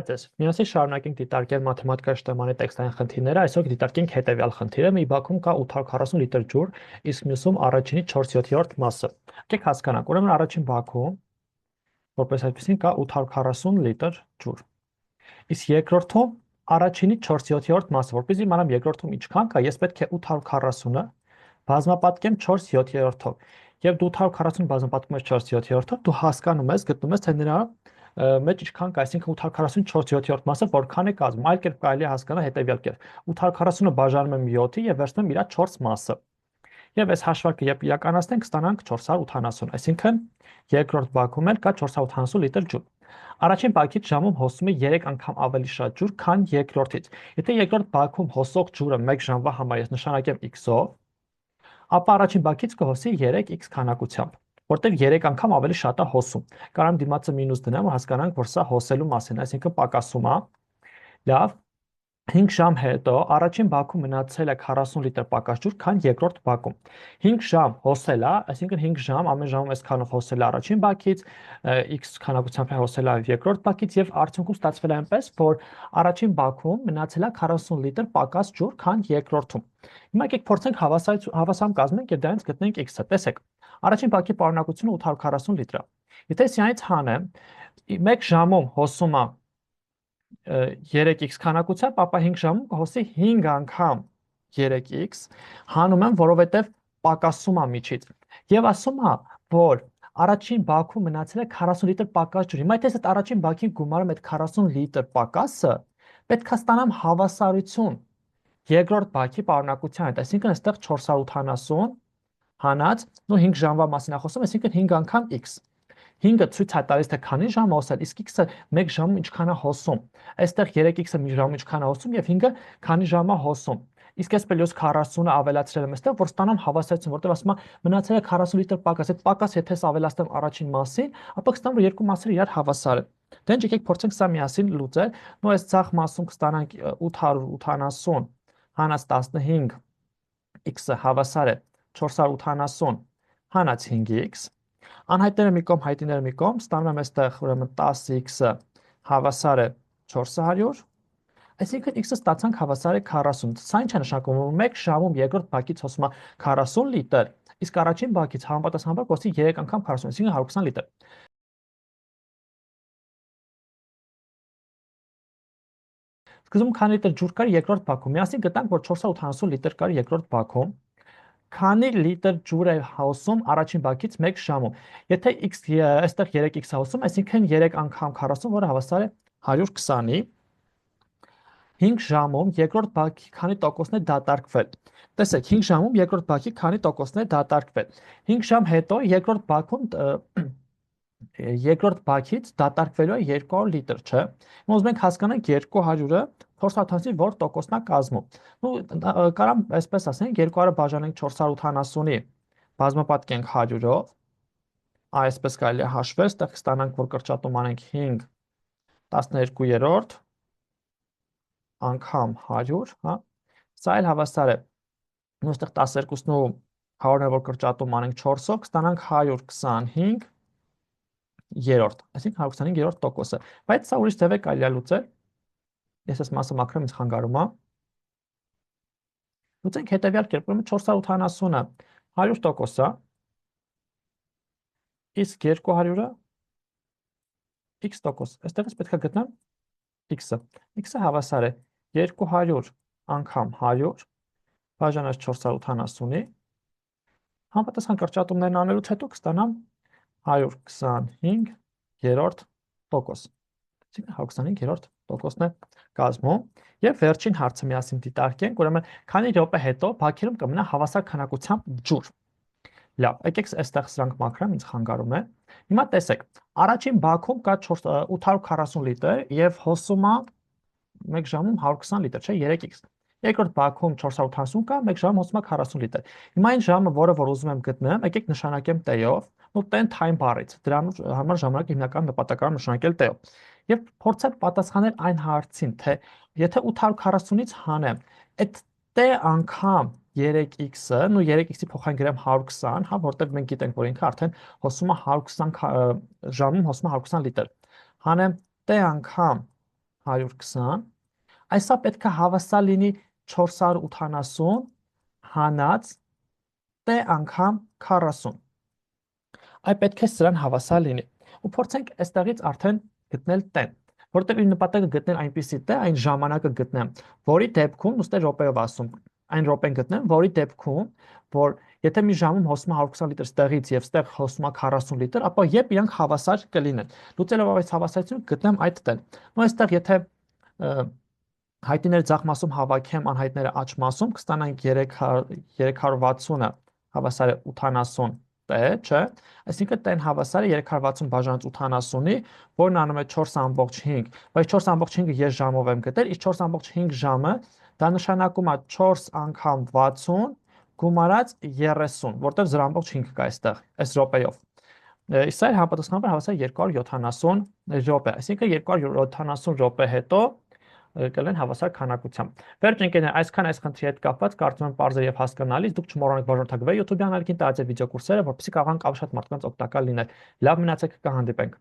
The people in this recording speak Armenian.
Բարև ձեզ։ Միասին շարունակենք դիտարկել մաթեմատիկայի շտեմանի տեքստային խնդիրները, այսօր դիտարկենք հետևյալ խնդիրը։ Մի բակում կա 840 լիտր ջուր, իսկ մյուսում առաջինի 4/7 մասը։ Եկեք հասկանանք, ուրեմն առաջին բակում, որպես այդպեսին կա 840 լիտր ջուր։ Իսկ երկրորդում առաջինի 4/7 մասը, որպեսզի իմանամ երկրորդում ինչքան կա, ես պետք է 840-ը բազմապատկեմ 4/7-ով։ Եվ դու 840 բազմապատկում ես 4/7-ով, դու հասկանում ես, գտնում ես, թե նրա մեջ ինչքան կա, այսինքն 844 մասը որքան է կազմում, այլ կերպ կարելի է հասկանալ հետևյալ կերպ։ 840-ը բաժանում եմ 7-ի եւ վերցնում իրա 4 մասը։ Եվ այս հաշվարկը երբ իրականացնենք, կստանանք 480, այսինքն երկրորդ բակում էլ կա 480 լիտր ջուր։ Առաջին բակից ժամում հոսում է 3 անգամ ավելի շատ ջուր, քան երկրորդից։ Եթե երկրորդ բակում հոսող ջուրը 1 ժամվա համար ես նշանակեմ x-ով, ապա առաջին բակից կհոսի 3x քանակությամբ, որտեղ 3 անգամ ավելի շատ է հոսում։ Կարամ դիմացը մինուս դնեմ, որ հասկանանք, որ սա հոսելու մասին է, այսինքն պակասում է։ Լավ, 5 ժամ հետո առաջին բակում մնացել է 40 լիտր պակաս ջուր, քան երկրորդ բակում։ 5 ժամ հոսել է, այսինքն 5 ժամ ամեն ժամում այսքանով հոսել է առաջին բակից, x քանակությամբ է հոսել է երկրորդ բակից եւ արդյունքում ստացվել է այնպես, որ առաջին բակում մնացել է 40 լիտր պակաս ջուր, քան երկրորդում։ Հիմա եկեք փորձենք հավասարում կազմենք եւ դրանից գտնենք x-ը։ Տեսեք, առաջին բակի պարունակությունը 840 լիտր է։ Եթե սրանից հանեմ 1 ժամում հոսում է 3x քանակությամբ, ապա 5 ժամում կհոսի 5 անգամ 3x, հանում եմ, որովհետև պակասում է միջից։ Եվ ասում է, որ առաջին բակում մնացել է 40 լիտր պակաս ջուր։ Հիմա եթե ես այդ առաջին բակին գումարեմ այդ 40 լիտր պակասը, պետք է ստանամ հավասարություն երկրորդ բակի պարունակության հետ, այսինքն այստեղ 480 հանած, ու 5 ժամվա մասին է խոսում, այսինքն 5 անգամ x։ 5-ը ցույց է տալիս, թե քանի ժամ է հոսել, իսկ x-ը 1 ժամում ինչքան է հոսում։ Այստեղ 3x-ը մի ժամում ինչքան է հոսում եւ 5-ը քանի ժամ է հոսում։ Իսկ ես պլյուս 40-ը ավելացրել եմ այստեղ, որ ստանամ հավասարություն, որտեղ ասում է մնացել է 40 լիտր պակաս։ Այդ պակաս եթե ավելացնեմ առաջին մասին, ապա կստանամ, որ երկու մասերը իրար հավասար են։ Դե եկեք փորձենք սա միասին լուծել։ Նո այս ցախ մասում կստանանք 880 հանած 15 x-ը հավասար է 480 հանած 5x, անհայտները մի կողմ, հայտիները մի կողմ, ստանում եմ այստեղ ուրեմն 10x-ը հավասար է 400, այսինքն x-ը ստացանք հավասար է 40։ Սա ինչ է նշանակում, որ 1 ժամում երկրորդ բակից հոսում է 40 լիտր, իսկ առաջին բակից համապատասխանաբար կհոսի 3 անգամ 40, այսինքն 120 լիտր։ Սկզբում քանի լիտր ջուր կար երկրորդ բակում։ Միասին գտանք, որ 480 լիտր կար երկրորդ բակում։ Քանի լիտր ջուր է հոսում առաջին բակից 1 ժամում։ Եթե x այստեղ 3x է հոսում, այսինքն 3 անգամ 40, որը հավասար է 120-ի։ 5 ժամում երկրորդ բակի քանի տոկոսն է դատարկվել։ Տեսեք, 5 ժամում երկրորդ բակի քանի տոկոսն է դատարկվել։ 5 ժամ հետո երկրորդ բակից դատարկվելու է 200 լիտր, չէ՞։ Հիմա ուզում ենք հասկանանք 200-ը փորձաթանցի որ տոկոսն է կազմում։ Ու կարամ այսպես ասենք 200-ը բաժանենք 480-ի, բազմապատկենք 100-ով, այսպես կարելի է հաշվել, այստեղ կստանանք, որ կրճատում անենք 5 12-րդ անգամ 100, հա։ Սա էլ հավասար է։ Ու այստեղ 12-ն ու 100-ը որ կրճատում անենք 4-ով, կստանանք 125 երորդ, այսինքն 125-րդ տոկոսը, բայց սա ուրիշ ձև է կարելի է լուծել։ Ես այս մասը մաքրեմ, ինձ խանգարում է։ Լուծենք հետևյալ կերպ, ուրեմն 480-ը 100% է, իսկ 200-ը x%։ Այստեղից պետք է գտնեմ x-ը։ X-ը հավասար է 200 անգամ 100 բաժանած 480-ի, համապատասխան կրճատումներն անելուց հետո կստանամ 125 երորդ տոկոս, այսինքն 125 տոկոսն է կազմում, եւ վերջին հարցը միասին դիտարկենք, ուրեմն քանի րոպե հետո բակերում կմնա հավասար քանակությամբ ջուր։ Լավ, եկեք այստեղ սրանք մաքրեմ, ինձ խանգարում է։ Հիմա տեսեք, առաջին բակում կա 840 լիտր եւ հոսում է 1 ժամում 120 լիտր, չէ, 3x։ Երկրորդ բակում 480 կա, 1 ժամում հոսում է 40 լիտր։ Հիմա այն ժամը, որը որ ուզում եմ գտնեմ, եկեք նշանակեմ t-ով, ու t-ն time բառից, դրանով համար ժամանակը հիմնական նպատակարան նշանակել t-ով։ Եվ փորձեմ պատասխանել այն հարցին, թե եթե 840-ից հանեմ, այդ t անգամ 3x-ը, ու 3x-ի փոխարեն գրեմ 120, հա, որտեղ մենք գիտենք, որ ինքը արդեն հոսում է 120 ժամում հոսում է 120 լիտր։ Հանեմ t անգամ 120, այսա պետք է հավասար լինի 480 հանած t անգամ 40։ Այ պետք է սրան հավասար լինի։ Ու փորձենք այստեղից արդեն գտնել t-ն, որտեղ իմ նպատակը գտնել այնպիսի t, այն ժամանակը գտնեմ, որի դեպքում, ուստի րոպեով ասում, այն րոպեն գտնեմ, որի դեպքում, որ եթե մի ժամում հոսում է 120 լիտր ստեղից եւ ստեղ հոսում է 40 լիտր, ապա երբ իրանք հավասար կլինեն։ Լուծելով այս հավասարությունը գտնեմ այդ t-ն։ Ու այստեղ եթե հայտիները ձախ մասում հավաքեմ անհայտները աջ մասում, կստանանք 360-ը հավասար է 80 t, չէ։ Այսինքն t-ն հավասար է 360 բաժանած 80-ի, որն անում է 4.5, բայց 4.5-ը ես ժամով եմ գտել, իսկ 4.5 ժամը դա նշանակում է 4 անգամ 60 գումարած 30, որտեղ 0.5 կա այստեղ, այս րոպեով։ Իսկ սա համապատասխանաբար հավասար 270 րոպե, այսինքն 270 րոպե հետո կլեն հավասար քանակությամբ։ Վերջ ընկերներ, այսքան այս խնդրի հետ կապված կարծում եմ պարզ է եւ հասկանալի, դուք չմոռանաք բաժանորդագրվել YouTube-յան ալիքին, տարածել վիդեոկուրսերը, որպեսզի կարողանաք ավելի շատ մարդկանց օգտակար լինել։ Լավ մնացեք, կհանդիպենք։